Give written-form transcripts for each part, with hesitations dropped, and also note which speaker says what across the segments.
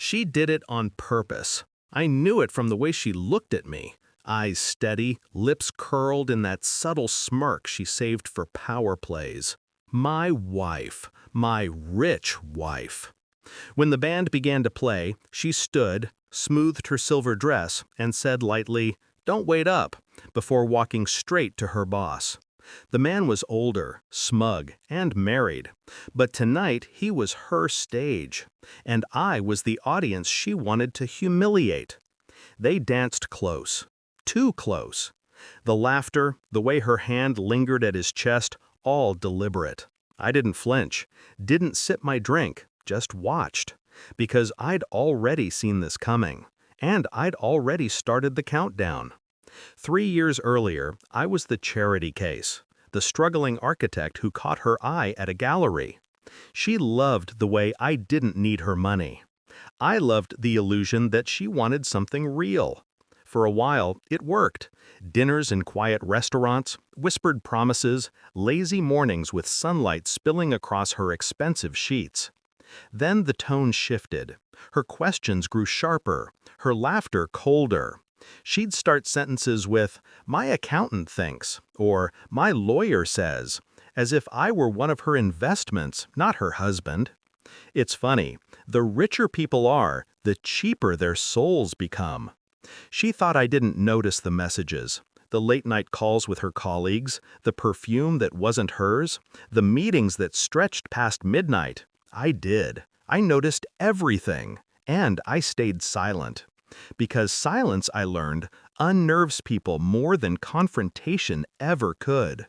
Speaker 1: She did it on purpose. I knew it from the way she looked at me. Eyes steady, lips curled in that subtle smirk she saved for power plays. My wife. My rich wife. When the band began to play, she stood, smoothed her silver dress, and said lightly, "Don't wait up," before walking straight to her boss. The man was older, smug, and married, but tonight he was her stage, and I was the audience she wanted to humiliate. They danced close, too close. The laughter, the way her hand lingered at his chest, all deliberate. I didn't flinch, didn't sip my drink, just watched, because I'd already seen this coming, and I'd already started the countdown. 3 years earlier, I was the charity case, the struggling architect who caught her eye at a gallery. She loved the way I didn't need her money. I loved the illusion that she wanted something real. For a while, it worked. Dinners in quiet restaurants, whispered promises, lazy mornings with sunlight spilling across her expensive sheets. Then the tone shifted. Her questions grew sharper, her laughter colder. She'd start sentences with, "My accountant thinks," or "My lawyer says," as if I were one of her investments, not her husband. It's funny, the richer people are, the cheaper their souls become. She thought I didn't notice the messages, the late-night calls with her colleagues, the perfume that wasn't hers, the meetings that stretched past midnight. I did. I noticed everything, and I stayed silent. Because silence, I learned, unnerves people more than confrontation ever could.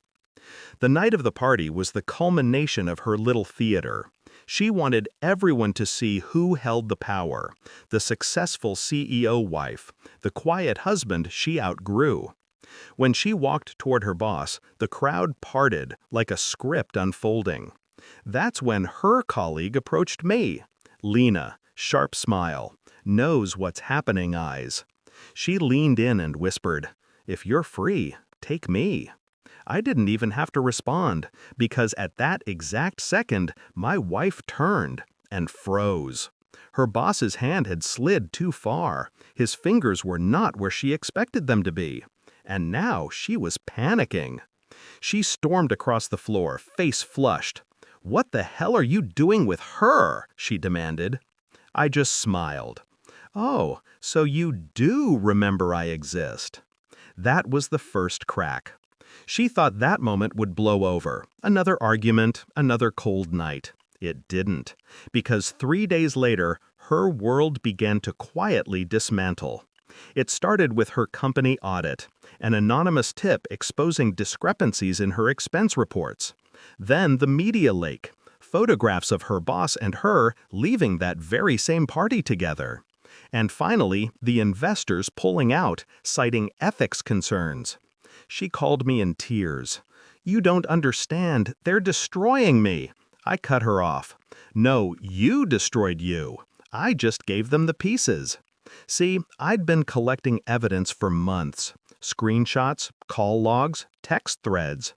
Speaker 1: The night of the party was the culmination of her little theater. She wanted everyone to see who held the power, the successful CEO wife, the quiet husband she outgrew. When she walked toward her boss, the crowd parted like a script unfolding. That's when her colleague approached me. Lena, sharp smile, knows what's happening eyes. She leaned in and whispered, "If you're free, take me." I didn't even have to respond, because at that exact second, my wife turned and froze. Her boss's hand had slid too far. His fingers were not where she expected them to be. And now she was panicking. She stormed across the floor, face flushed. "What the hell are you doing with her?" she demanded. I just smiled. "Oh, so you do remember I exist." That was the first crack. She thought that moment would blow over. Another argument, another cold night. It didn't, because 3 days later, her world began to quietly dismantle. It started with her company audit, an anonymous tip exposing discrepancies in her expense reports. Then the media lake, photographs of her boss and her leaving that very same party together. And finally, the investors pulling out, citing ethics concerns. She called me in tears. "You don't understand. They're destroying me." I cut her off. "No, you destroyed you. I just gave them the pieces." See, I'd been collecting evidence for months. Screenshots, call logs, text threads.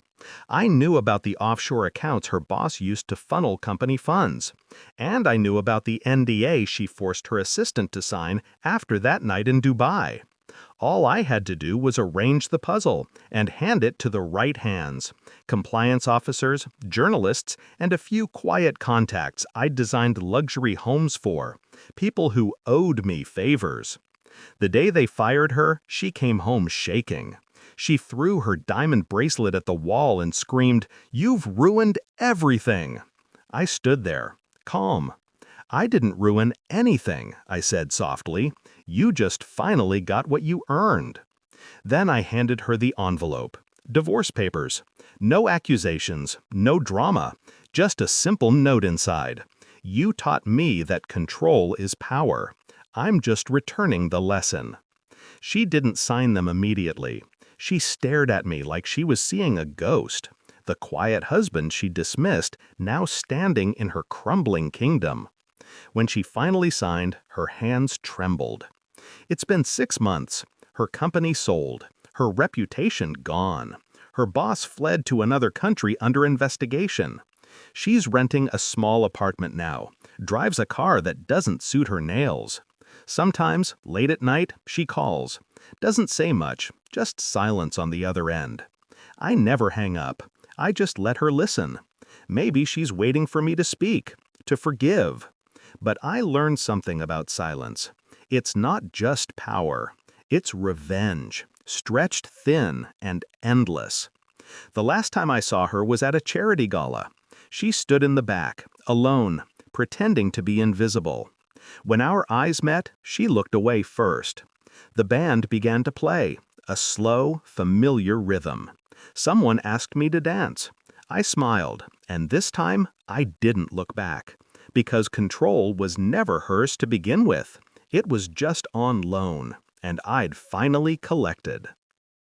Speaker 1: I knew about the offshore accounts her boss used to funnel company funds. And I knew about the NDA she forced her assistant to sign after that night in Dubai. All I had to do was arrange the puzzle and hand it to the right hands. Compliance officers, journalists, and a few quiet contacts I'd designed luxury homes for. People who owed me favors. The day they fired her, she came home shaking. She threw her diamond bracelet at the wall and screamed, "You've ruined everything!" I stood there, calm. "I didn't ruin anything," I said softly. "You just finally got what you earned." Then I handed her the envelope. Divorce papers. No accusations, no drama, just a simple note inside. "You taught me that control is power. I'm just returning the lesson." She didn't sign them immediately. She stared at me like she was seeing a ghost. The quiet husband she dismissed, now standing in her crumbling kingdom. When she finally signed, her hands trembled. It's been 6 months. Her company sold. Her reputation gone. Her boss fled to another country under investigation. She's renting a small apartment now, drives a car that doesn't suit her nails. Sometimes, late at night, she calls. Doesn't say much, just silence on the other end. I never hang up. I just let her listen. Maybe she's waiting for me to speak, to forgive. But I learned something about silence. It's not just power. It's revenge, stretched thin and endless. The last time I saw her was at a charity gala. She stood in the back, alone, pretending to be invisible. When our eyes met, she looked away first. The band began to play, a slow, familiar rhythm. Someone asked me to dance. I smiled, and this time I didn't look back, because control was never hers to begin with. It was just on loan, and I'd finally collected.